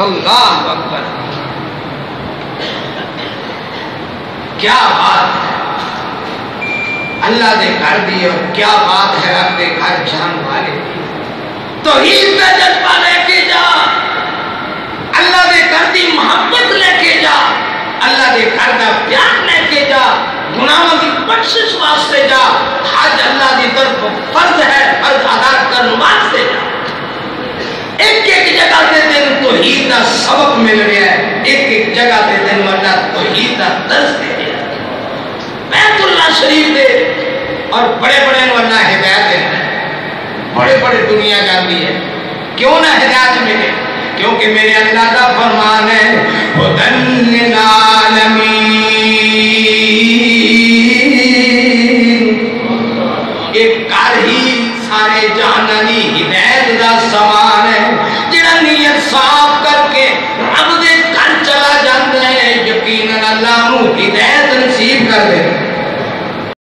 اللہ اکبر، کیا بات ہے اللہ دے گھر دی، اور کیا بات ہے رب دے گھر جان والے دی۔ توحید کا جذبہ لے کے جا، اللہ دے گھر دی محبت لے کے جا، اللہ دے گھر دا پیار لے کے جا، گناہوں کی بخشش واسطے جا، حج اللہ دی طرف فرض ہے، فرض ادا کرنے واسطے جا۔ ایک ایک جگہ تے تین توحید دا سبق مل رہا ہے، ایک ایک جگہ تے تین اللہ توحید دا درس دے رہا ہے۔ بیت اللہ شریف دے اور بڑے بڑے نو اللہ ہدایت دیتا ہے، بڑے بڑے دنیا جاتی ہے، کیوں نہ ہدایت ملے؟ کیونکہ میرے اللہ کا فرمان ہے ہدی للعالمین، ایک گھر ہی سارے جہان دی ہدایت دا سامان ہے، جڑا نیت صاف کر کے رب دے گھر چلا جاتا ہے، یقیناً اللہ نو ہدایت نصیب کر دے۔